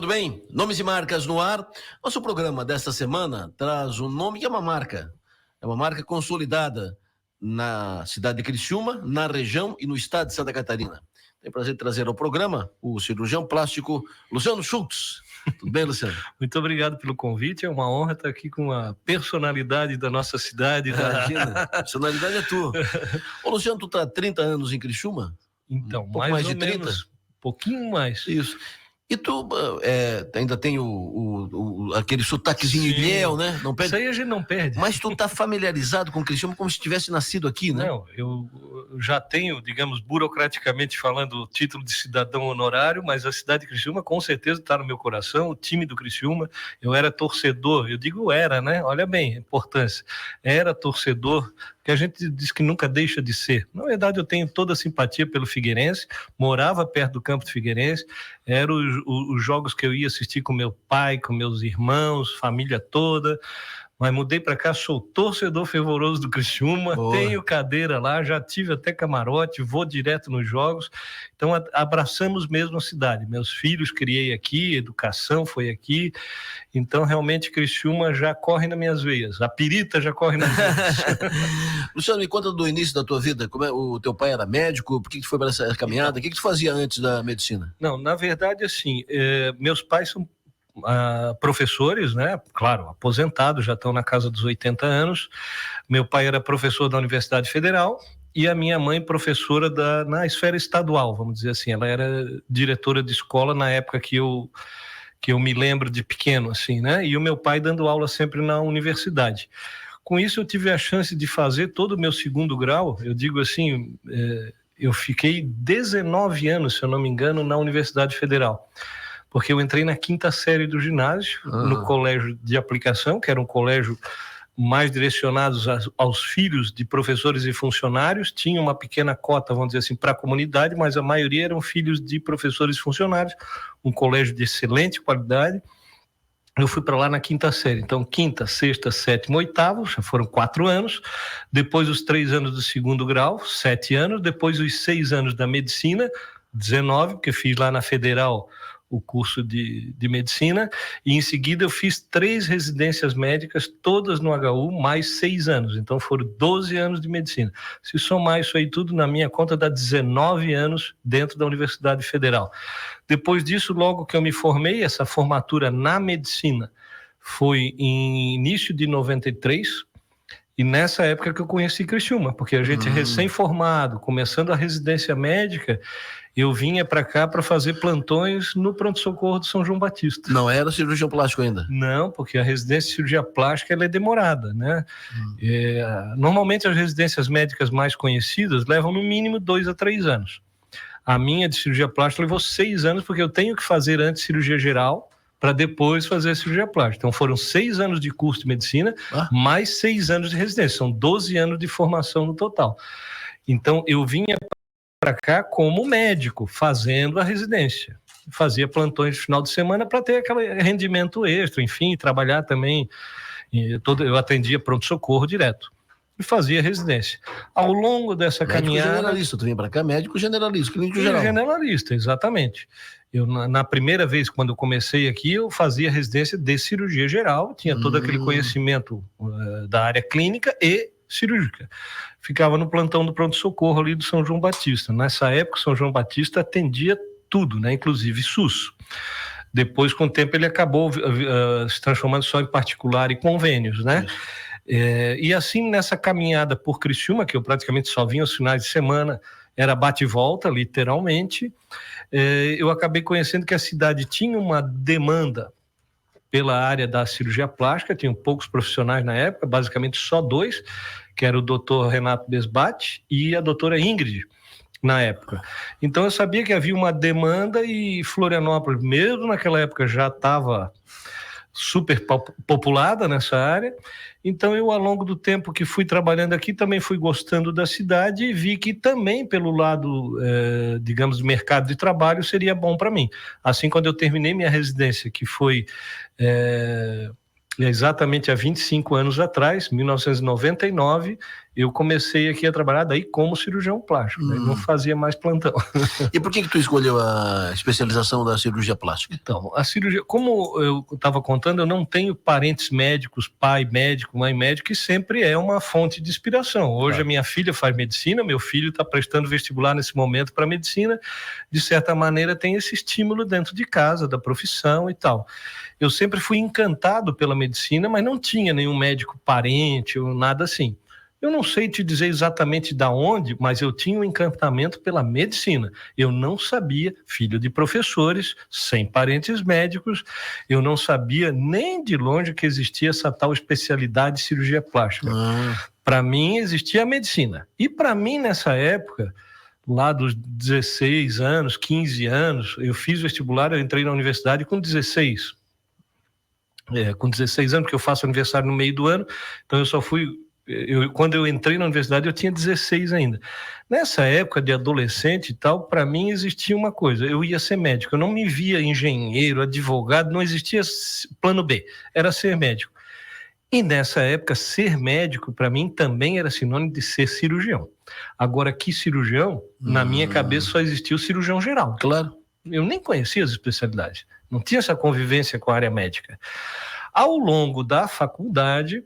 tudo bem? Nomes e marcas no ar. Nosso programa desta semana traz um nome que é uma marca consolidada na cidade de Criciúma, na região e no estado de Santa Catarina. Tenho o prazer de trazer ao programa o cirurgião plástico Luciano Schultz. Tudo bem, Luciano? Muito obrigado pelo convite, é uma honra estar aqui com a personalidade da nossa cidade. Imagina, a personalidade é tua. Ô, Luciano, tu tá há 30 anos em Criciúma? Então, pouco mais de 30? Menos, pouquinho mais. Isso. E tu ainda tem aquele sotaquezinho ilhéu, né? Não perde? Isso aí a gente não perde. Mas tu tá familiarizado com Criciúma como se tivesse nascido aqui, né? Não, eu já tenho, digamos, burocraticamente falando, o título de cidadão honorário, mas a cidade de Criciúma com certeza está no meu coração, o time do Criciúma. Eu era torcedor, eu digo era, né? Olha bem a importância. Era torcedor, que a gente diz que nunca deixa de ser. Na verdade, eu tenho toda a simpatia pelo Figueirense, morava perto do campo do Figueirense, eram os jogos que eu ia assistir com meu pai, com meus irmãos, família toda, mas mudei para cá, sou torcedor fervoroso do Criciúma, tenho cadeira lá, já tive até camarote, vou direto nos jogos, então abraçamos mesmo a cidade. Meus filhos criei aqui, educação foi aqui, então realmente Criciúma já corre nas minhas veias, a pirita já corre nas veias. Luciano, me conta do início da tua vida, o teu pai era médico, por que tu foi para essa caminhada, o que tu fazia antes da medicina? Não, na verdade assim, meus pais são professores, né? Claro, aposentados, já estão na casa dos 80 anos. Meu pai era professor da Universidade Federal e a minha mãe professora na esfera estadual, vamos dizer assim. Ela era diretora de escola na época que eu me lembro de pequeno, assim, né? E o meu pai dando aula sempre na universidade. Com isso eu tive a chance de fazer todo o meu segundo grau, eu digo assim, eu fiquei 19 anos, se eu não me engano, na Universidade Federal. Porque eu entrei na 5ª série do ginásio, no colégio de aplicação, que era um colégio mais direcionado aos filhos de professores e funcionários, tinha uma pequena cota, vamos dizer assim, para a comunidade, mas a maioria eram filhos de professores e funcionários, um colégio de excelente qualidade. Eu fui para lá na 5ª série, então 5ª, 6ª, 7ª, 8ª, já foram 4 anos, depois os 3 anos do segundo grau, 7 anos, depois os 6 anos da medicina, 19, porque fiz lá na Federal o curso de medicina, e em seguida eu fiz 3 residências médicas, todas no HU, mais 6 anos, então foram 12 anos de medicina. Se somar isso aí tudo, na minha conta dá 19 anos dentro da Universidade Federal. Depois disso, logo que eu me formei, essa formatura na medicina foi em início de 93, e nessa época que eu conheci Criciúma, porque a gente recém-formado, começando a residência médica, eu vinha para cá para fazer plantões no pronto-socorro do São João Batista. Não era cirurgião plástico ainda? Não, porque a residência de cirurgia plástica ela é demorada, né? Normalmente as residências médicas mais conhecidas levam no mínimo 2 a 3 anos. A minha de cirurgia plástica levou 6 anos, porque eu tenho que fazer antes cirurgia geral, para depois fazer a cirurgia plástica. Então foram 6 anos de curso de medicina, mais 6 anos de residência, são 12 anos de formação no total. Então eu vinha para cá como médico, fazendo a residência. Fazia plantões de final de semana para ter aquele rendimento extra, enfim, trabalhar também. Eu atendia pronto-socorro direto. E fazia residência. Ao longo dessa caminhada... Generalista, tu vinha para cá, médico generalista, clínico geral. Generalista, exatamente. Eu, na primeira vez, quando eu comecei aqui, eu fazia residência de cirurgia geral, tinha todo aquele conhecimento da área clínica e cirúrgica. Ficava no plantão do pronto-socorro ali do São João Batista. Nessa época, o São João Batista atendia tudo, né? Inclusive SUS. Depois, com o tempo, ele acabou se transformando só em particular e convênios, né? E assim, nessa caminhada por Criciúma, que eu praticamente só vinha aos finais de semana, era bate e volta, literalmente, eu acabei conhecendo que a cidade tinha uma demanda pela área da cirurgia plástica, tinham poucos profissionais na época, basicamente só 2, que era o doutor Renato Besbate e a doutora Ingrid, na época. Então eu sabia que havia uma demanda e Florianópolis, mesmo naquela época, já estava super populada nessa área. Então eu, ao longo do tempo que fui trabalhando aqui, também fui gostando da cidade e vi que também pelo lado, digamos, mercado de trabalho seria bom para mim. Assim, quando eu terminei minha residência, que foi exatamente há 25 anos atrás, 1999, eu comecei aqui a trabalhar daí como cirurgião plástico, né? Não fazia mais plantão. E por que tu escolheu a especialização da cirurgia plástica? Então, a cirurgia, como eu estava contando, eu não tenho parentes médicos, pai médico, mãe médico, que sempre é uma fonte de inspiração. Hoje a minha filha faz medicina, meu filho está prestando vestibular nesse momento para medicina, de certa maneira tem esse estímulo dentro de casa, da profissão e tal. Eu sempre fui encantado pela medicina, mas não tinha nenhum médico parente ou nada assim. Eu não sei te dizer exatamente da onde, mas eu tinha um encantamento pela medicina. Eu não sabia, filho de professores, sem parentes médicos, eu não sabia nem de longe que existia essa tal especialidade de cirurgia plástica. Para mim existia a medicina. E para mim nessa época, lá dos 16 anos, 15 anos, eu fiz vestibular, eu entrei na universidade com 16. Com 16 anos, porque eu faço aniversário no meio do ano, então eu só fui... quando eu entrei na universidade, eu tinha 16 ainda. Nessa época de adolescente e tal, para mim existia uma coisa, eu ia ser médico, eu não me via engenheiro, advogado, não existia plano B, era ser médico. E nessa época, ser médico, para mim, também era sinônimo de ser cirurgião. Agora, que cirurgião? Na minha cabeça só existia o cirurgião geral. Claro. Eu nem conhecia as especialidades, não tinha essa convivência com a área médica. Ao longo da faculdade,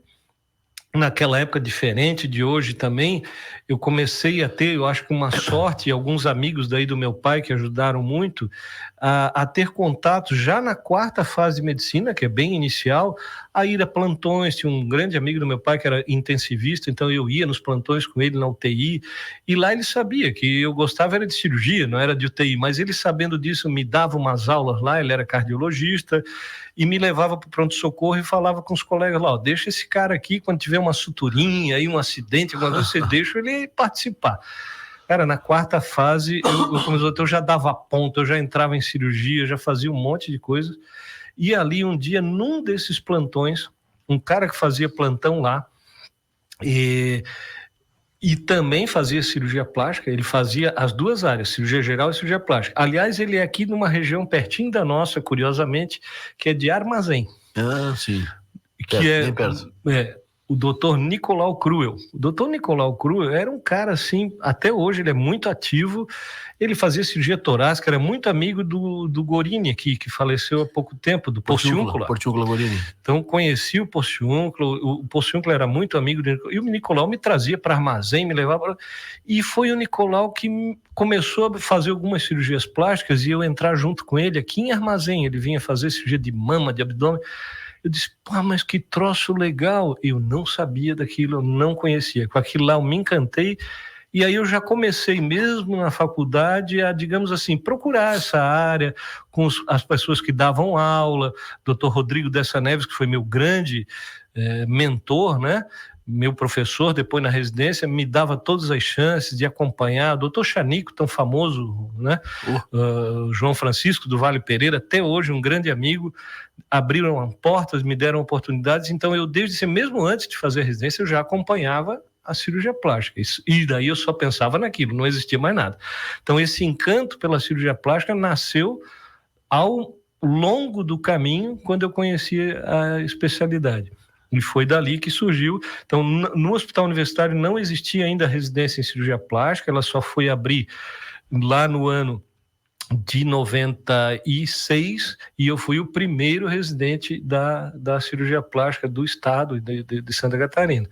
naquela época diferente de hoje também, eu comecei a ter, eu acho que uma sorte, e alguns amigos daí do meu pai que ajudaram muito, a ter contato já na quarta fase de medicina, que é bem inicial, a ir a plantões. Tinha um grande amigo do meu pai que era intensivista, então eu ia nos plantões com ele na UTI, e lá ele sabia que eu gostava era de cirurgia, não era de UTI, mas ele sabendo disso me dava umas aulas lá, ele era cardiologista, e me levava para o pronto-socorro e falava com os colegas lá, deixa esse cara aqui, quando tiver uma suturinha, aí um acidente, alguma coisa, você deixa ele participar. Cara, na quarta fase, eu já dava ponto, eu já entrava em cirurgia, já fazia um monte de coisas, e ali um dia, num desses plantões, um cara que fazia plantão lá, e também fazia cirurgia plástica, ele fazia as duas áreas, cirurgia geral e cirurgia plástica. Aliás, ele é aqui numa região pertinho da nossa, curiosamente, que é de Armazém. Ah, sim. Que bem perto. O doutor Nicolau Cruel. O doutor Nicolau Cruel era um cara assim, até hoje ele é muito ativo, ele fazia cirurgia torácica, era muito amigo do Gorini aqui, que faleceu há pouco tempo, do Porciúncula. Porciúncula Gorini. Então conheci o Porciúncula, o Porciúncula era muito amigo dele, e o Nicolau me trazia para Armazém, me levava e foi o Nicolau que começou a fazer algumas cirurgias plásticas e eu entrar junto com ele aqui em Armazém. Ele vinha fazer cirurgia de mama, de abdômen. Eu disse, pô, mas que troço legal. Eu não sabia daquilo, eu não conhecia. Com aquilo lá eu me encantei. E aí eu já comecei mesmo na faculdade a, digamos assim, procurar essa área com as pessoas que davam aula. Dr. Rodrigo Dessa Neves, que foi meu grande mentor, né? Meu professor, depois na residência, me dava todas as chances de acompanhar. Doutor Chanico, tão famoso, né? João Francisco do Vale Pereira, até hoje um grande amigo, abriram portas, me deram oportunidades. Então eu, desde mesmo antes de fazer a residência, eu já acompanhava a cirurgia plástica. E daí eu só pensava naquilo, não existia mais nada. Então esse encanto pela cirurgia plástica nasceu ao longo do caminho, quando eu conheci a especialidade. E foi dali que surgiu. Então, no Hospital Universitário não existia ainda residência em cirurgia plástica, ela só foi abrir lá no ano de 96, e eu fui o primeiro residente da cirurgia plástica do estado de Santa Catarina.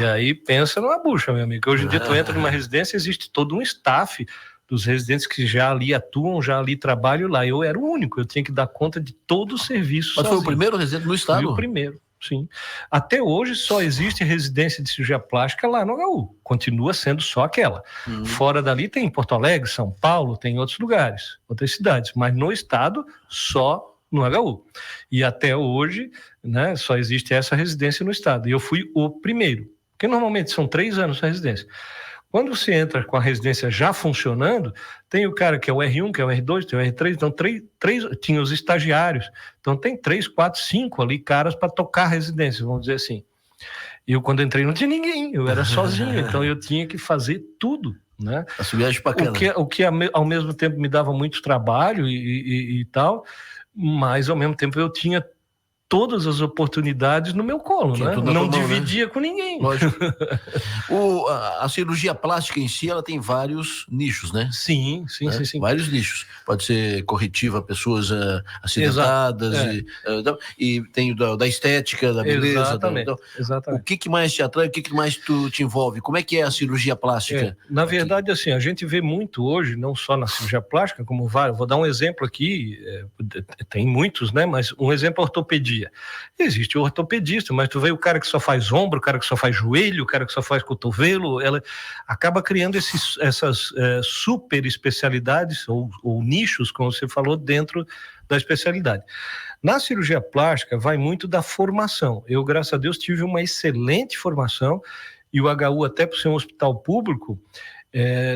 E aí, pensa numa bucha, meu amigo. Hoje em dia, tu entra numa residência, existe todo um staff dos residentes que já ali atuam, já ali trabalham lá. Eu era o único, eu tinha que dar conta de todo o serviço. Mas sozinho. Foi o primeiro residente no estado? Fui o primeiro. Sim. Até hoje só existe residência de cirurgia plástica lá no HU. Continua sendo só aquela. Fora dali tem Porto Alegre, São Paulo, tem outros lugares, outras cidades. Mas no estado, só no HU. E até hoje, né, só existe essa residência no estado. E eu fui o primeiro. Porque normalmente são 3 anos a residência. Quando você entra com a residência já funcionando, tem o cara que é o R1, que é o R2, tem o R3, então tinha os estagiários. Então tem 3, 4, 5 ali caras para tocar a residência, vamos dizer assim. Eu, quando entrei, não tinha ninguém, eu era sozinho, então eu tinha que fazer tudo, né? A viagem bacana. O que ao mesmo tempo me dava muito trabalho e tal, mas ao mesmo tempo eu tinha todas as oportunidades no meu colo, né? Não dividia com ninguém. Lógico. A cirurgia plástica em si, ela tem vários nichos, né? Sim. Vários nichos. Pode ser corretiva a pessoas acidentadas, e tem da estética, da beleza. Exatamente. O que mais te atrai, o que mais te envolve? Como é que é a cirurgia plástica? Na verdade, assim, a gente vê muito hoje, não só na cirurgia plástica, como vários. Vou dar um exemplo aqui, tem muitos, né? Mas um exemplo é a ortopedia. Existe o ortopedista, mas tu vê o cara que só faz ombro, o cara que só faz joelho, o cara que só faz cotovelo, ela acaba criando essas super especialidades ou nichos, como você falou, dentro da especialidade. Na cirurgia plástica vai muito da formação. Eu, graças a Deus, tive uma excelente formação e o HU, até por ser um hospital público,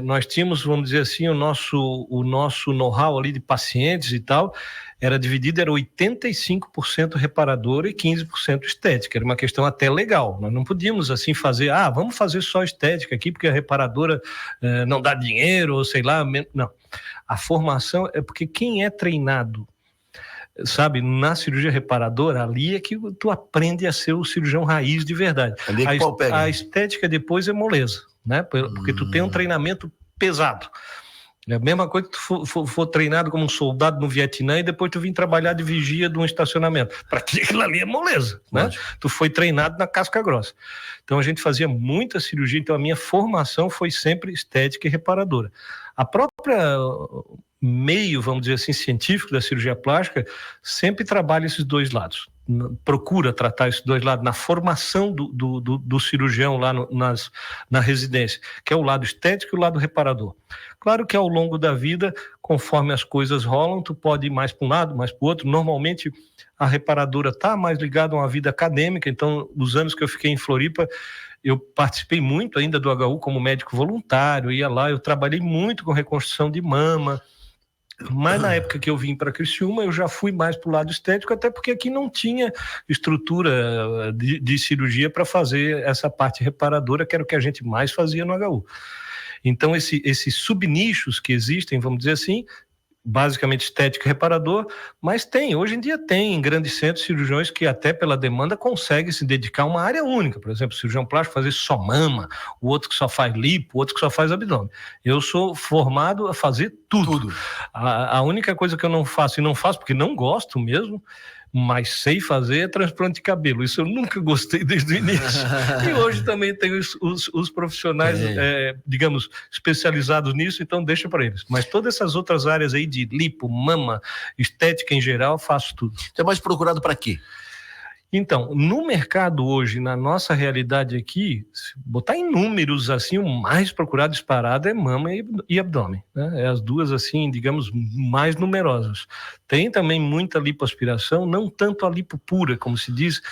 nós tínhamos, vamos dizer assim, o nosso know-how ali de pacientes e tal, era dividido, era 85% reparadora e 15% estética, era uma questão até legal, nós não podíamos assim fazer, vamos fazer só estética aqui, porque a reparadora não dá dinheiro, ou sei lá, não. A formação é porque quem é treinado, sabe, na cirurgia reparadora, ali é que tu aprende a ser o cirurgião raiz de verdade. Ali é que pau pega. A estética depois é moleza, né? Porque tu tem um treinamento pesado. É a mesma coisa que tu for treinado como um soldado no Vietnã e depois tu vir trabalhar de vigia de um estacionamento. Para ti aquilo ali é moleza, né? Tu foi treinado na casca grossa. Então a gente fazia muita cirurgia, então a minha formação foi sempre estética e reparadora. A própria meio, vamos dizer assim, científico da cirurgia plástica sempre trabalha esses dois lados. Procura tratar esses dois lados na formação do cirurgião lá na residência, que é o lado estético e o lado reparador. Claro que ao longo da vida, conforme as coisas rolam, tu pode ir mais para um lado, mais para o outro. Normalmente a reparadora está mais ligada a uma vida acadêmica, então os anos que eu fiquei em Floripa, eu participei muito ainda do HU como médico voluntário, ia lá, eu trabalhei muito com reconstrução de mama. Mas na época que eu vim para Criciúma, eu já fui mais para o lado estético, até porque aqui não tinha estrutura de cirurgia para fazer essa parte reparadora, que era o que a gente mais fazia no HU. Então, esses subnichos que existem, vamos dizer assim, basicamente estético e reparador, mas hoje em dia tem em grandes centros cirurgiões que até pela demanda conseguem se dedicar a uma área única, por exemplo, cirurgião plástico fazer só mama, o outro que só faz lipo, o outro que só faz abdômen. Eu sou formado a fazer tudo. A única coisa que eu não faço, e não faço porque não gosto mesmo, mas sei fazer é transplante de cabelo. Isso eu nunca gostei desde o início. E hoje também tem os profissionais, digamos, especializados nisso, então deixa para eles. Mas todas essas outras áreas aí de lipo, mama, estética em geral, faço tudo. Você é mais procurado para quê? Então, no mercado hoje, na nossa realidade aqui, se botar em números assim, o mais procurado disparado é mama e abdômen, né? É as duas assim, digamos, mais numerosas. Tem também muita lipoaspiração, não tanto a lipo pura, como se diz,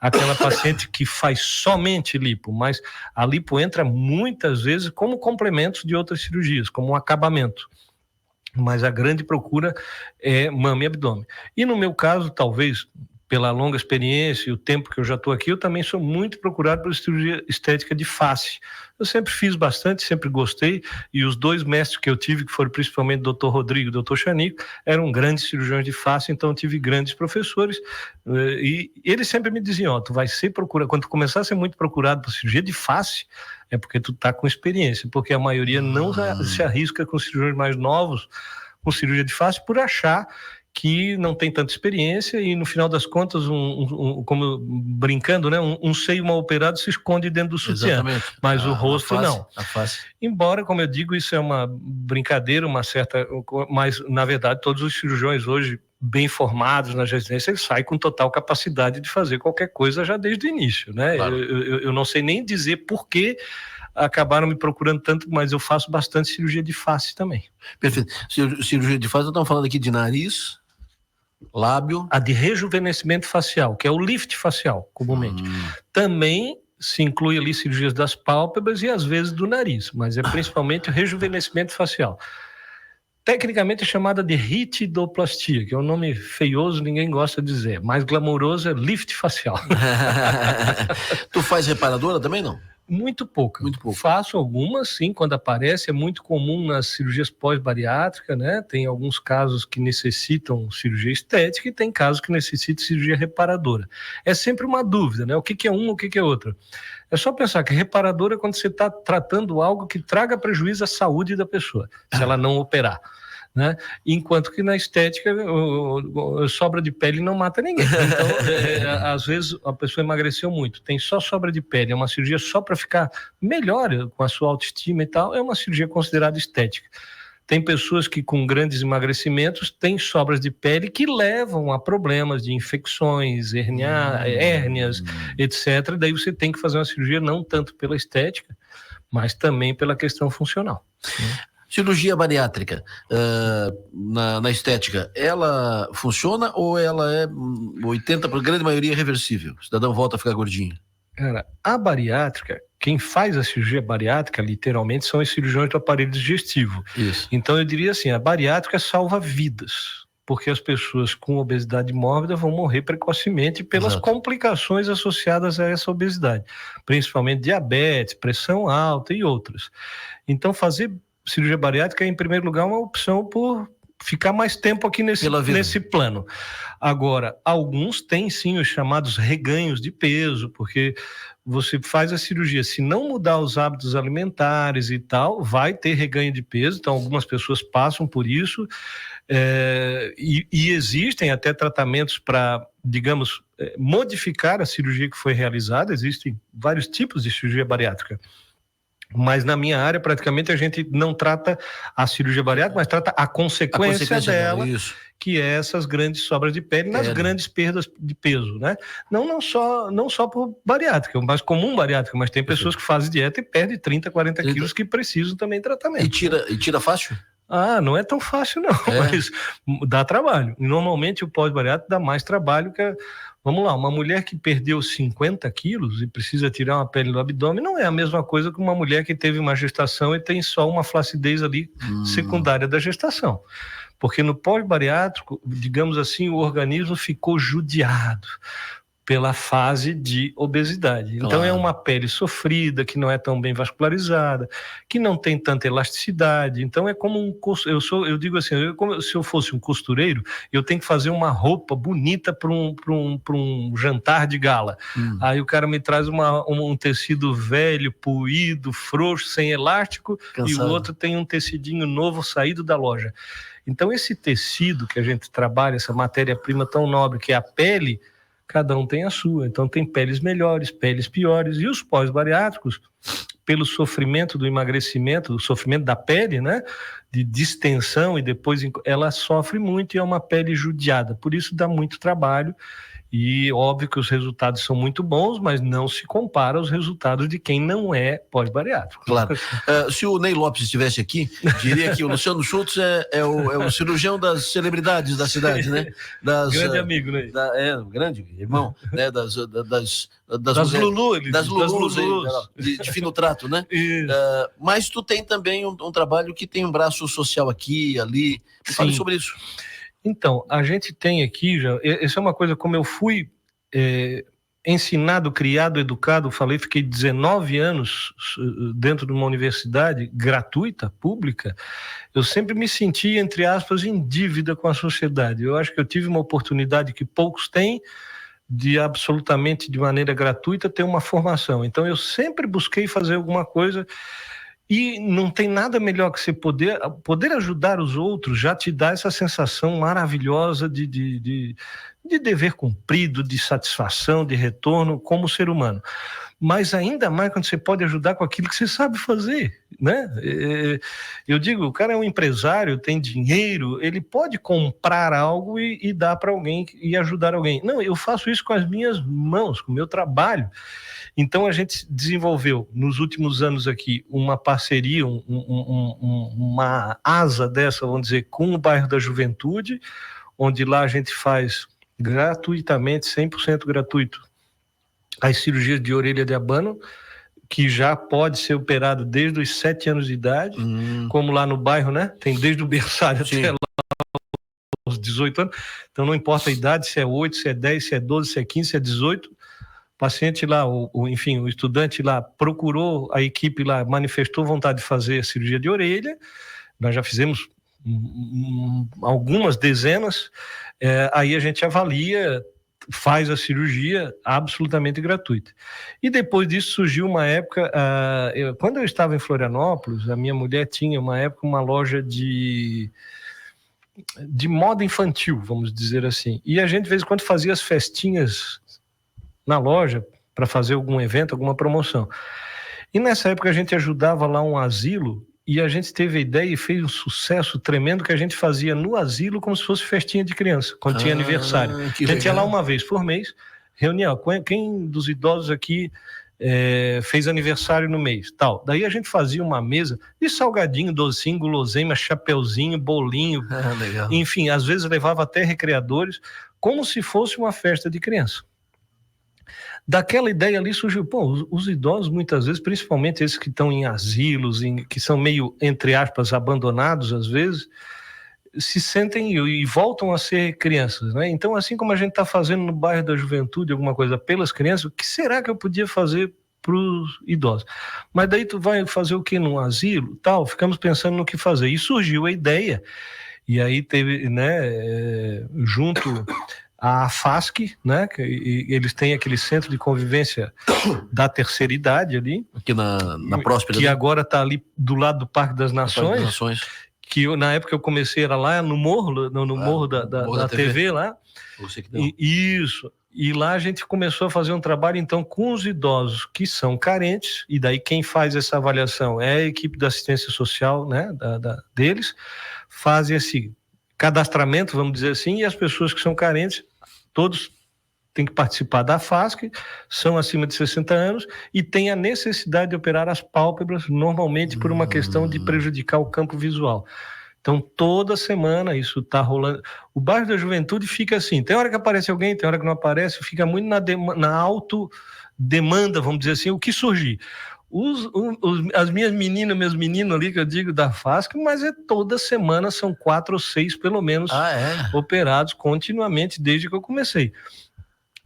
aquela paciente que faz somente lipo, mas a lipo entra muitas vezes como complementos de outras cirurgias, como um acabamento. Mas a grande procura é mama e abdômen. E no meu caso, talvez pela longa experiência e o tempo que eu já estou aqui, eu também sou muito procurado pela cirurgia estética de face. Eu sempre fiz bastante, sempre gostei, e os dois mestres que eu tive, que foram principalmente o Dr. Rodrigo e o Dr. Chanico, eram grandes cirurgiões de face, então eu tive grandes professores, e eles sempre me diziam, tu vai ser procurado, quando tu começar a ser muito procurado por cirurgia de face, é porque tu tá com experiência, porque a maioria não se arrisca com cirurgiões mais novos, com cirurgia de face, por achar que não tem tanta experiência e no final das contas, como brincando, né, um seio mal operado se esconde dentro do sutiã. Exatamente. Mas o rosto não. A face. Embora, como eu digo, isso é uma brincadeira, mas na verdade todos os cirurgiões hoje bem formados na residência, eles saem com total capacidade de fazer qualquer coisa já desde o início, né? Claro. Eu não sei nem dizer por que acabaram me procurando tanto, mas eu faço bastante cirurgia de face também. Perfeito. Cirurgia de face, estamos falando aqui de nariz, lábio. A de rejuvenescimento facial, que é o lift facial, comumente. Também se inclui ali cirurgias das pálpebras e às vezes do nariz, mas é principalmente o rejuvenescimento facial. Tecnicamente é chamada de ritidoplastia, que é um nome feioso, ninguém gosta de dizer. Mais glamouroso é lift facial. Tu faz reparadora também, não? Muito pouco. Muito pouco. Faço algumas, sim, quando aparece. É muito comum nas cirurgias pós-bariátricas, né? Tem alguns casos que necessitam cirurgia estética e tem casos que necessitam cirurgia reparadora. É sempre uma dúvida, né? O que é uma, o que é outra? É só pensar que reparadora é quando você está tratando algo que traga prejuízo à saúde da pessoa, se ela não operar. Né? Enquanto que na estética sobra de pele não mata ninguém. Então, às vezes a pessoa emagreceu muito, tem só sobra de pele, é uma cirurgia só para ficar melhor com a sua autoestima e tal, é uma cirurgia considerada estética. Tem pessoas que com grandes emagrecimentos têm sobras de pele que levam a problemas de infecções, hérnias, etc. Daí você tem que fazer uma cirurgia não tanto pela estética, mas também pela questão funcional. Cirurgia bariátrica, na estética, ela funciona ou ela é 80%, por grande maioria, reversível? O cidadão volta a ficar gordinho. Cara, a bariátrica, quem faz a cirurgia bariátrica, literalmente, são os cirurgiões do aparelho digestivo. Isso. Então, eu diria assim, a bariátrica salva vidas, porque as pessoas com obesidade mórbida vão morrer precocemente pelas Exato. complicações associadas a essa obesidade, principalmente diabetes, pressão alta e outras. Então, fazer cirurgia bariátrica é, em primeiro lugar, uma opção por ficar mais tempo aqui nesse plano. Agora, alguns têm sim os chamados reganhos de peso, porque você faz a cirurgia, se não mudar os hábitos alimentares e tal, vai ter reganho de peso, então algumas pessoas passam por isso, e existem até tratamentos para, digamos, modificar a cirurgia que foi realizada, existem vários tipos de cirurgia bariátrica. Mas na minha área, praticamente, a gente não trata a cirurgia bariátrica, mas trata a consequência dela, que é essas grandes sobras de pele, nas grandes perdas de peso, né? Não só por bariátrica, mas comum bariátrica, mas tem pessoas que fazem dieta e perdem 30, 40 quilos que precisam também de tratamento. E tira fácil? Não é tão fácil não, mas dá trabalho. Normalmente o pós-bariátrico dá mais trabalho que vamos lá, uma mulher que perdeu 50 quilos e precisa tirar uma pele do abdômen não é a mesma coisa que uma mulher que teve uma gestação e tem só uma flacidez ali secundária da gestação. Porque no pós-bariátrico, digamos assim, o organismo ficou judiado pela fase de obesidade. Então é uma pele sofrida, que não é tão bem vascularizada, que não tem tanta elasticidade. Então é como eu digo assim, se eu fosse um costureiro, eu tenho que fazer uma roupa bonita para um jantar de gala. Aí o cara me traz um tecido velho, poído, frouxo, sem elástico, cansado. E o outro tem um tecidinho novo saído da loja. Então esse tecido que a gente trabalha, essa matéria-prima tão nobre que é a pele, cada um tem a sua, então tem peles melhores, peles piores, e os pós-bariátricos, pelo sofrimento do emagrecimento, do sofrimento da pele, né, de distensão, e depois ela sofre muito e é uma pele judiada, por isso dá muito trabalho, e óbvio que os resultados são muito bons, mas não se compara aos resultados de quem não é pós-bariátrico. Claro. Se o Ney Lopes estivesse aqui, diria que o Luciano Schultz é o cirurgião das celebridades da cidade, né? Grande amigo, Ney. Grande irmão, né? Das Lulu, de fino trato, né? Mas tu tem também um trabalho que tem um braço social aqui e ali. Fale sobre isso. Então, a gente tem aqui, essa é uma coisa como eu fui ensinado, criado, educado, fiquei 19 anos dentro de uma universidade gratuita, pública, eu sempre me senti, entre aspas, em dívida com a sociedade. Eu acho que eu tive uma oportunidade que poucos têm, de absolutamente de maneira gratuita ter uma formação. Então eu sempre busquei fazer alguma coisa. E não tem nada melhor que você poder ajudar os outros, já te dá essa sensação maravilhosa de dever cumprido, de satisfação, de retorno como ser humano. Mas ainda mais quando você pode ajudar com aquilo que você sabe fazer, né? Eu digo, o cara é um empresário, tem dinheiro, ele pode comprar algo e dar para alguém e ajudar alguém. Não, eu faço isso com as minhas mãos, com o meu trabalho. Então a gente desenvolveu nos últimos anos aqui uma parceria, uma asa dessa, vamos dizer, com o bairro da Juventude, onde lá a gente faz gratuitamente, 100% gratuito, as cirurgias de orelha de abano, que já pode ser operado desde os 7 anos de idade, como lá no bairro, né? Tem desde o berçário até lá aos 18 anos, então não importa a idade, se é 8, se é 10, se é 12, se é 15, se é 18, paciente lá, enfim, o estudante lá procurou, a equipe lá manifestou vontade de fazer a cirurgia de orelha, nós já fizemos algumas dezenas, aí a gente avalia, faz a cirurgia absolutamente gratuita. E depois disso surgiu uma época, quando eu estava em Florianópolis, a minha mulher tinha uma loja de moda infantil, vamos dizer assim, e a gente de vez em quando fazia as festinhas na loja para fazer algum evento, alguma promoção. E nessa época a gente ajudava lá um asilo e a gente teve a ideia e fez um sucesso tremendo que a gente fazia no asilo como se fosse festinha de criança, quando tinha aniversário. A gente ia lá uma vez por mês, reunia, quem dos idosos aqui fez aniversário no mês, tal. Daí a gente fazia uma mesa de salgadinho, docinho, guloseima, chapeuzinho, bolinho, legal. Enfim, às vezes levava até recreadores, como se fosse uma festa de criança. Daquela ideia ali surgiu, os idosos muitas vezes, principalmente esses que estão em asilos, que são meio, entre aspas, abandonados às vezes, se sentem e voltam a ser crianças, né? Então, assim como a gente está fazendo no bairro da Juventude alguma coisa pelas crianças, o que será que eu podia fazer para os idosos? Mas daí tu vai fazer o que num asilo? Tal, ficamos pensando no que fazer. E surgiu a ideia, e aí teve, né, junto a FASC, né, que eles têm aquele centro de convivência da terceira idade ali. Aqui na Próspera. Que agora está ali do lado do Parque das Nações. Que na época eu comecei, era lá no morro, no morro da TV lá. Isso. E lá a gente começou a fazer um trabalho, então, com os idosos que são carentes, e daí quem faz essa avaliação é a equipe da assistência social, né, deles, fazem esse cadastramento, vamos dizer assim, e as pessoas que são carentes, todos têm que participar da FASC, são acima de 60 anos e têm a necessidade de operar as pálpebras, normalmente por uma questão de prejudicar o campo visual. Então, toda semana isso está rolando. O bairro da Juventude fica assim, tem hora que aparece alguém, tem hora que não aparece, fica muito na autodemanda, vamos dizer assim, o que surgir. As minhas meninas, meus meninos ali, que eu digo da FASC, mas toda semana são 4 ou 6, pelo menos, operados continuamente desde que eu comecei.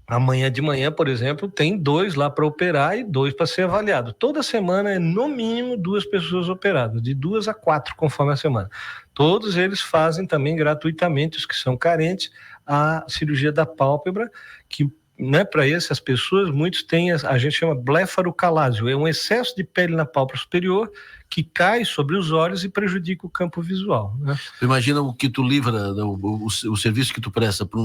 Amanhã de manhã, por exemplo, tem 2 lá para operar e 2 para ser avaliado. Toda semana é no mínimo 2 pessoas operadas, de 2 a 4 conforme a semana. Todos eles fazem também gratuitamente, os que são carentes, a cirurgia da pálpebra, que, né, para essas pessoas, muitos têm, a gente chama blefarocalásio, é um excesso de pele na pálpebra superior que cai sobre os olhos e prejudica o campo visual, né? Imagina o que tu livra, o serviço que tu presta para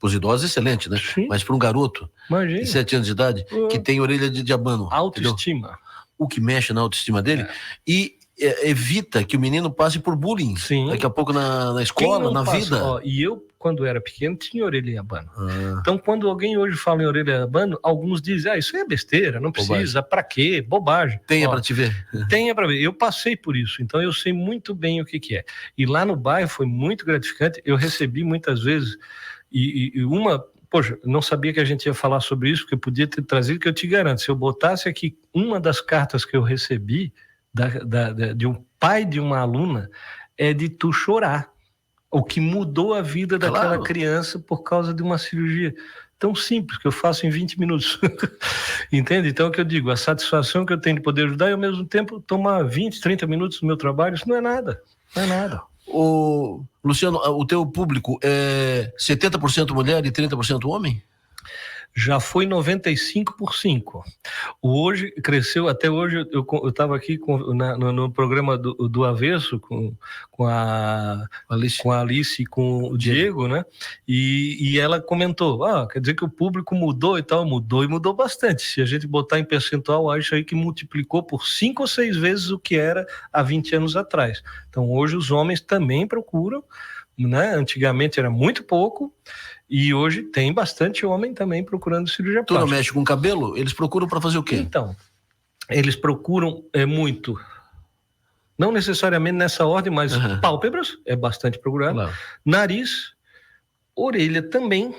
os idosos é excelente, né? Sim. Mas para um garoto de 7 anos de idade que tem orelha de abano. Autoestima. Entendeu? O que mexe na autoestima dele e evita que o menino passe por bullying. Sim. Daqui a pouco na escola, na vida. E eu, quando era pequeno, tinha orelha em abano. Então, quando alguém hoje fala em orelha em abano, alguns dizem, isso é besteira, não precisa, pra quê? Bobagem. Tenha pra te ver. Tenha pra ver. Eu passei por isso, então eu sei muito bem o que é. E lá no bairro foi muito gratificante, eu recebi muitas vezes, poxa, não sabia que a gente ia falar sobre isso, porque eu podia ter trazido, que eu te garanto, se eu botasse aqui uma das cartas que eu recebi, de um pai de uma aluna, é de tu chorar. O que mudou a vida daquela criança por causa de uma cirurgia tão simples que eu faço em 20 minutos. Entende? Então, é o que eu digo, a satisfação que eu tenho de poder ajudar e, ao mesmo tempo, tomar 20, 30 minutos do meu trabalho, isso não é nada. Não é nada. Luciano, o teu público é 70% mulher e 30% homem? Já foi 95%. Hoje, cresceu, até hoje, eu estava aqui no programa do Avesso, com a Alice e com o Diego, né? E ela comentou, quer dizer que o público mudou e tal, mudou bastante. Se a gente botar em percentual, acho aí que multiplicou por 5 ou 6 vezes o que era há 20 anos atrás. Então, hoje os homens também procuram, né? Antigamente era muito pouco, e hoje tem bastante homem também procurando cirurgia plástica. Tu não mexe com cabelo? Eles procuram para fazer o quê? Então, eles procuram muito, não necessariamente nessa ordem, mas pálpebras é bastante procurado, claro. Nariz, orelha também,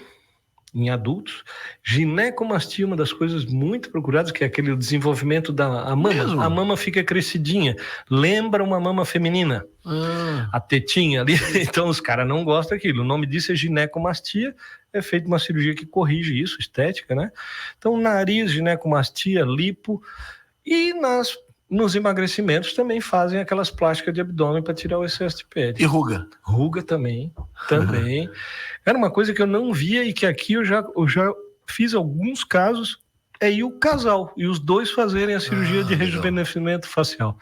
em adultos, ginecomastia, uma das coisas muito procuradas, que é aquele desenvolvimento da mama. Mesmo? A mama fica crescidinha, lembra uma mama feminina, a tetinha ali, então os caras não gostam daquilo. O nome disso é ginecomastia, é feita uma cirurgia que corrige isso, estética, né? Então, nariz, ginecomastia, lipo, e nos emagrecimentos também fazem aquelas plásticas de abdômen para tirar o excesso de pele. E ruga? Ruga também. Era uma coisa que eu não via e que aqui eu já fiz alguns casos, e o casal, e os dois fazerem a cirurgia de rejuvenescimento facial.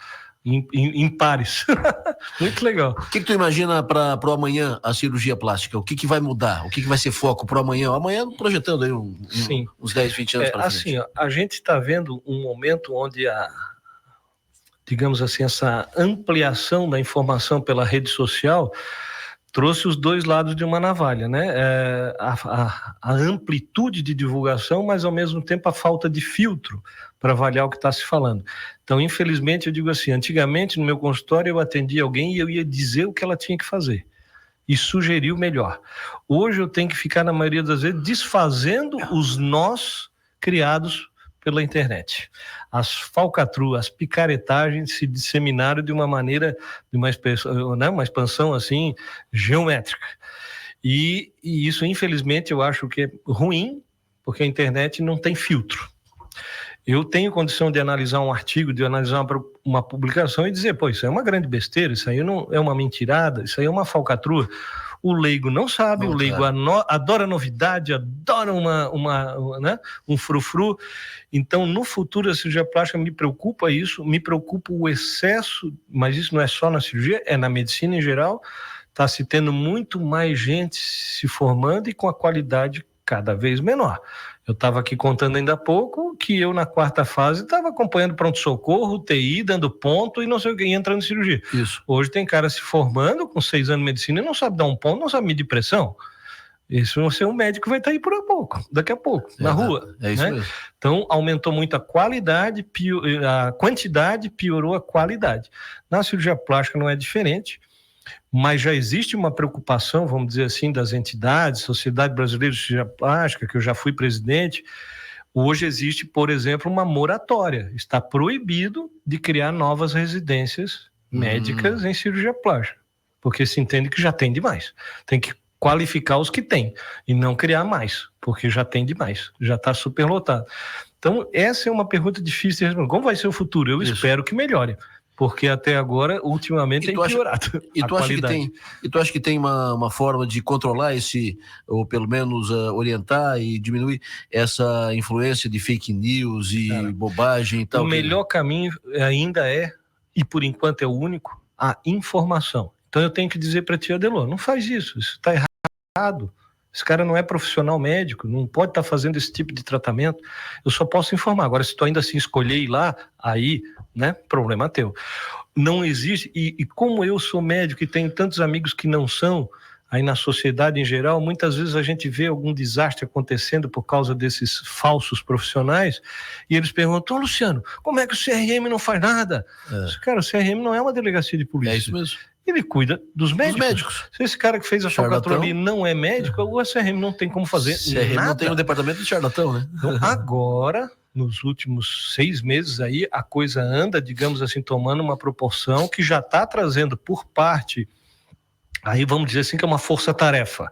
Em pares. Muito legal. O que tu imagina para o amanhã, a cirurgia plástica? O que vai mudar? O que vai ser foco para o amanhã? Amanhã projetando aí uns 10, 20 anos para frente. Assim, a gente está vendo um momento onde digamos assim, essa ampliação da informação pela rede social trouxe os dois lados de uma navalha, né? A amplitude de divulgação, mas ao mesmo tempo a falta de filtro para avaliar o que está se falando. Então, infelizmente, eu digo assim, antigamente no meu consultório eu atendia alguém e eu ia dizer o que ela tinha que fazer e sugerir o melhor. Hoje eu tenho que ficar, na maioria das vezes, desfazendo os nós criados pela internet. As falcatruas, as picaretagens se disseminaram de uma maneira, de uma expansão assim, geométrica. E isso, infelizmente, eu acho que é ruim, porque a internet não tem filtro. Eu tenho condição de analisar um artigo, de analisar uma publicação e dizer, isso é uma grande besteira, isso aí não é uma mentirada, isso aí é uma falcatrua. O leigo não sabe, o leigo adora novidade, adora um frufru. Então, no futuro, a cirurgia plástica me preocupa o excesso, mas isso não é só na cirurgia, é na medicina em geral. Está se tendo muito mais gente se formando e com a qualidade cada vez menor. Eu estava aqui contando ainda há pouco que eu, na 4ª fase, estava acompanhando pronto-socorro, UTI, dando ponto e não sei o que, entrando em cirurgia. Isso. Hoje tem cara se formando com 6 anos de medicina e não sabe dar um ponto, não sabe medir pressão. Isso você, um médico vai estar aí daqui a pouco, na rua. É isso mesmo. Então, aumentou muito a qualidade, a quantidade piorou a qualidade. Na cirurgia plástica não é diferente, mas já existe uma preocupação, vamos dizer assim, das entidades, Sociedade Brasileira de Cirurgia Plástica, que eu já fui presidente. Hoje existe, por exemplo, uma moratória. Está proibido de criar novas residências médicas em cirurgia plástica, porque se entende que já tem demais. Tem que qualificar os que tem e não criar mais, porque já tem demais, já está superlotado. Então, essa é uma pergunta difícil de responder. Como vai ser o futuro? Eu espero que melhore. Porque até agora, ultimamente, tem piorado. E tu acha que tem uma forma de controlar ou pelo menos orientar e diminuir essa influência de fake news e bobagem e tal? O melhor caminho ainda e por enquanto é o único, a informação. Então eu tenho que dizer para ti, Adelor, não faz isso está errado. Esse cara não é profissional médico, não pode estar fazendo esse tipo de tratamento. Eu só posso informar. Agora, se tu ainda assim escolher ir lá, aí, problema teu. Não existe, e como eu sou médico e tenho tantos amigos que não são, aí na sociedade em geral, muitas vezes a gente vê algum desastre acontecendo por causa desses falsos profissionais, e eles perguntam, Luciano, como é que o CRM não faz nada? Cara, o CRM não é uma delegacia de polícia. É isso mesmo. Ele cuida dos médicos. Se esse cara que fez a falcatrua ali não é médico, o CRM não tem como fazer CRM nada. Não tem um departamento de charlatão, né? Então, agora, nos últimos 6 meses aí, a coisa anda, digamos assim, tomando uma proporção que já está trazendo por parte, aí vamos dizer assim que é uma força-tarefa,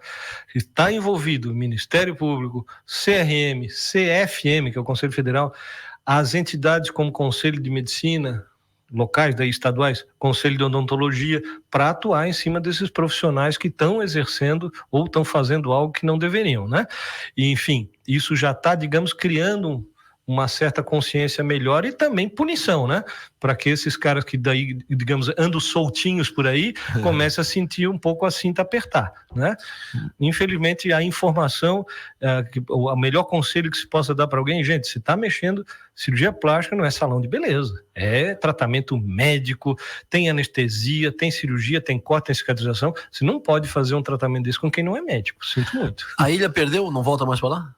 está envolvido o Ministério Público, CRM, CFM, que é o Conselho Federal, as entidades como Conselho de Medicina, locais, daí estaduais, Conselho de Odontologia, para atuar em cima desses profissionais que estão exercendo ou estão fazendo algo que não deveriam, né? E, enfim, isso já está, digamos, criando uma certa consciência melhor e também punição, né? Para que esses caras que daí, digamos, andam soltinhos por aí, comecem a sentir um pouco a cinta apertar, né? Infelizmente, a informação, o melhor conselho que se possa dar para alguém, gente, se está mexendo, cirurgia plástica não é salão de beleza, é tratamento médico, tem anestesia, tem cirurgia, tem corte, tem cicatrização. Você não pode fazer um tratamento desse com quem não é médico, sinto muito. A ilha perdeu? Não volta mais para lá?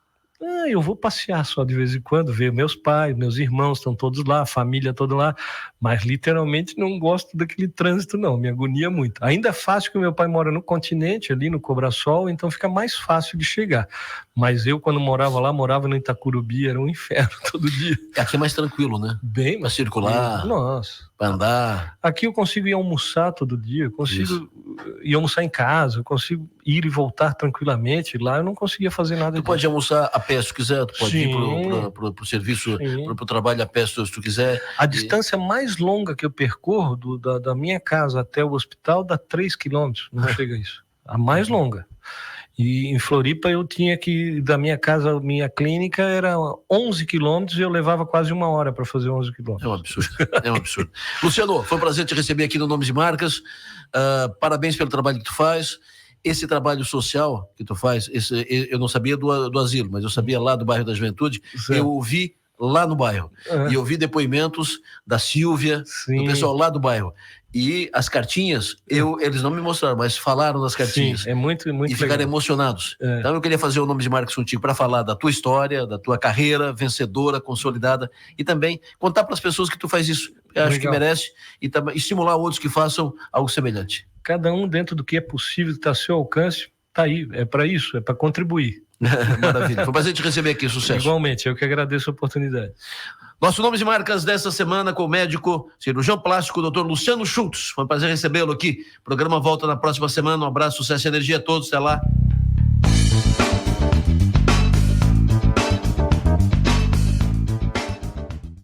Eu vou passear só de vez em quando, ver meus pais, meus irmãos estão todos lá, a família toda lá, mas literalmente não gosto daquele trânsito não, me agonia muito. Ainda é fácil que o meu pai mora no continente, ali no Cobrasol, então fica mais fácil de chegar, Mas eu, quando morava lá, morava no Itacurubi, era um inferno todo dia. Aqui é mais tranquilo, né? Bem, Para circular, nossa. para andar. Aqui eu consigo ir almoçar todo dia, eu consigo ir almoçar em casa, eu consigo ir e voltar tranquilamente. Lá eu não conseguia fazer nada Tu disso. pode almoçar a pé se tu quiser, tu pode Sim. ir pro serviço, pro trabalho a pé se tu quiser. A distância mais longa que eu percorro da minha casa até o hospital dá 3 quilômetros, não chega a isso. A mais longa. E em Floripa eu tinha que, da minha casa à minha clínica, era 11 quilômetros e eu levava quase 1 hora para fazer 11 quilômetros. É um absurdo, é um absurdo. Luciano, foi um prazer te receber aqui no Nomes e Marcas. Parabéns pelo trabalho que tu faz. Esse trabalho social que tu faz, eu não sabia do asilo, mas eu sabia lá do bairro da Juventude. Certo. Eu ouvi lá no bairro. E eu vi depoimentos da Silvia, Sim. do pessoal lá do bairro. E as cartinhas, eles não me mostraram, mas falaram nas cartinhas. Sim, é muito e ficaram legal. Emocionados. Então eu queria fazer o Nome de Marcas contigo para falar da tua história, da tua carreira vencedora, consolidada, e também contar para as pessoas que tu faz isso. Eu acho que merece, e também estimular outros que façam algo semelhante. Cada um dentro do que é possível, está ao seu alcance, está aí. É para isso, é para contribuir. Maravilha. Foi um prazer te receber aqui. Sucesso. Igualmente, eu que agradeço a oportunidade. Nosso Nomes e Marcas dessa semana com o médico, cirurgião plástico, Dr. Luciano Schultz. Foi um prazer recebê-lo aqui. O programa volta na próxima semana. Um abraço, sucesso e energia a todos. Até lá.